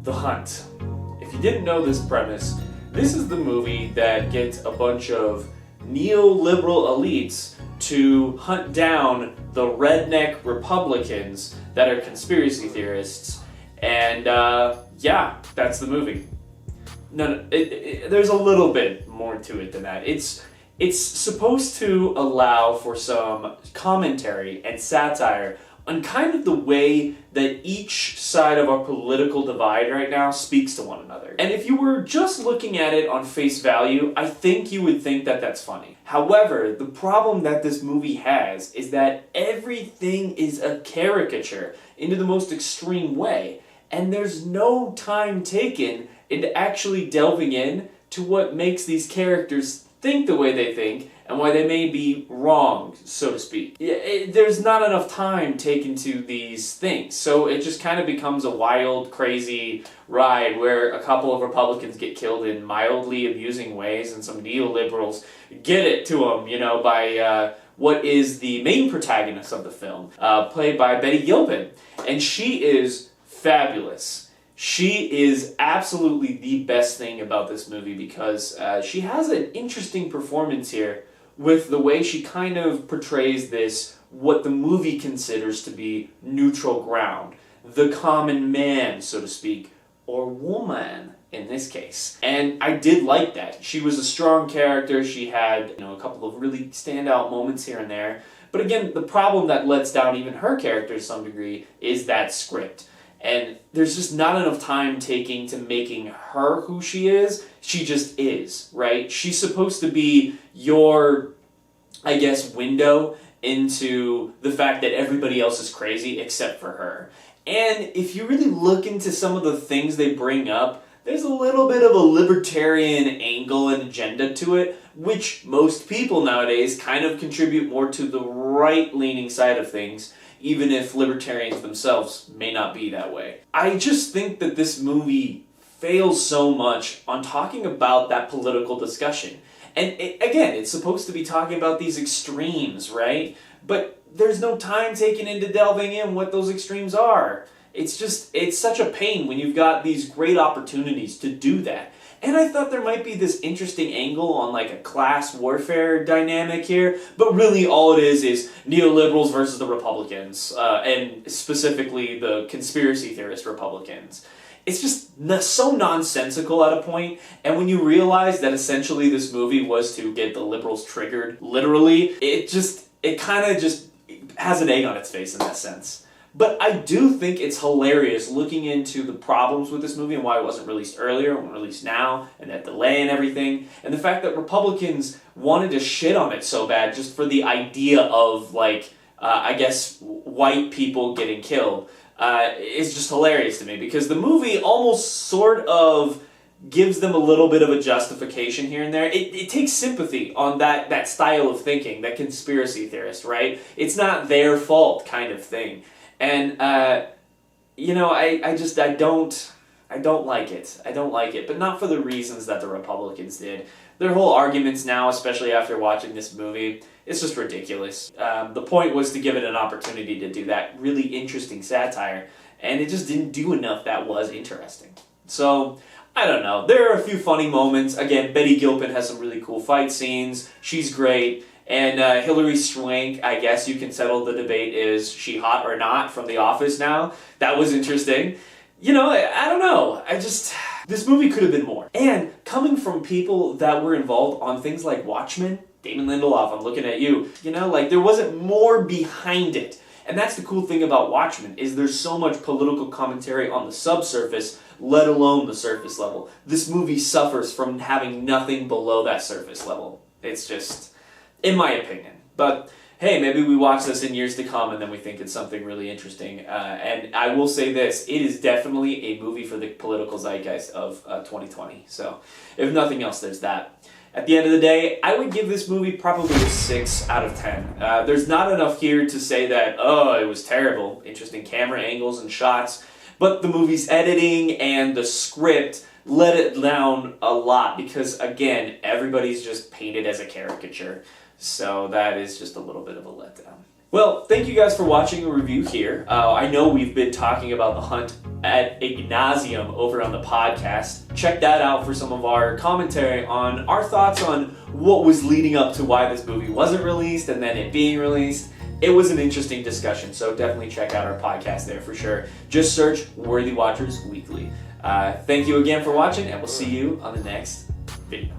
The Hunt. If you didn't know this premise, this is the movie that gets a bunch of neoliberal elites to hunt down the redneck Republicans that are conspiracy theorists. And yeah, that's the movie. No, there's a little bit more to it than that. It's supposed to allow for some commentary and satire on kind of the way that each side of our political divide right now speaks to one another. And if you were just looking at it on face value, I think you would think that that's funny. However, the problem that this movie has is that everything is a caricature into the most extreme way, and there's no time taken into actually delving in to what makes these characters think the way they think and why they may be wrong, so to speak. There's not enough time taken to these things, so it just kind of becomes a wild, crazy ride where a couple of Republicans get killed in mildly amusing ways and some neoliberals get it to them, by what is the main protagonist of the film, played by Gilpin. And she is fabulous. She is absolutely the best thing about this movie because she has an interesting performance here with the way she kind of portrays this, what the movie considers to be neutral ground, the common man, so to speak, or woman in this case. And I did like that. She was a strong character. She had a couple of really standout moments here and there. But again, the problem that lets down even her character to some degree is that script. And there's just not enough time taking to making her who she is. She just is, right? She's supposed to be your, window into the fact that everybody else is crazy except for her. And if you really look into some of the things they bring up, there's a little bit of a libertarian angle and agenda to it, which most people nowadays kind of contribute more to the right-leaning side of things, even if libertarians themselves may not be that way. I just think that this movie fails so much on talking about that political discussion. And again, it's supposed to be talking about these extremes, right? But there's no time taken into delving in what those extremes are. It's such a pain when you've got these great opportunities to do that. And I thought there might be this interesting angle on like a class warfare dynamic here, but really all it is neoliberals versus the Republicans, and specifically the conspiracy theorist Republicans. It's just so nonsensical at a point, and when you realize that essentially this movie was to get the liberals triggered, literally, it kind of just has an egg on its face in that sense. But I do think it's hilarious looking into the problems with this movie and why it wasn't released earlier and released now, and that delay and everything, and the fact that Republicans wanted to shit on it so bad just for the idea of, white people getting killed. Is just hilarious to me because the movie almost sort of gives them a little bit of a justification here and there. It takes sympathy on that style of thinking, that conspiracy theorist, right? It's not their fault kind of thing. And, I don't like it. I don't like it, but not for the reasons that the Republicans did. Their whole arguments now, especially after watching this movie, it's just ridiculous. The point was to give it an opportunity to do that really interesting satire, and it just didn't do enough that was interesting. So, I don't know. There are a few funny moments. Again, Gilpin has some really cool fight scenes. She's great. And Hilary Swank, I guess you can settle the debate, is she hot or not, from The Office now. That was interesting. I don't know. This movie could have been more. And coming from people that were involved on things like Watchmen, Damon Lindelof, I'm looking at you, there wasn't more behind it. And that's the cool thing about Watchmen, is there's so much political commentary on the subsurface, let alone the surface level. This movie suffers from having nothing below that surface level. It's just, in my opinion. But hey, maybe we watch this in years to come and then we think it's something really interesting. And I will say this, it is definitely a movie for the political zeitgeist of 2020. So if nothing else, there's that. At the end of the day, I would give this movie probably a 6 out of 10. There's not enough here to say that, it was terrible. Interesting camera angles and shots. But the movie's editing and the script let it down a lot because, again, everybody's just painted as a caricature. So that is just a little bit of a letdown. Well, thank you guys for watching a review here. I know we've been talking about The Hunt ad nauseum over on the podcast. Check that out for some of our commentary on our thoughts on what was leading up to why this movie wasn't released and then it being released. It was an interesting discussion, so definitely check out our podcast there for sure. Just search Worthy Watchers Weekly. Thank you again for watching, and we'll see you on the next video.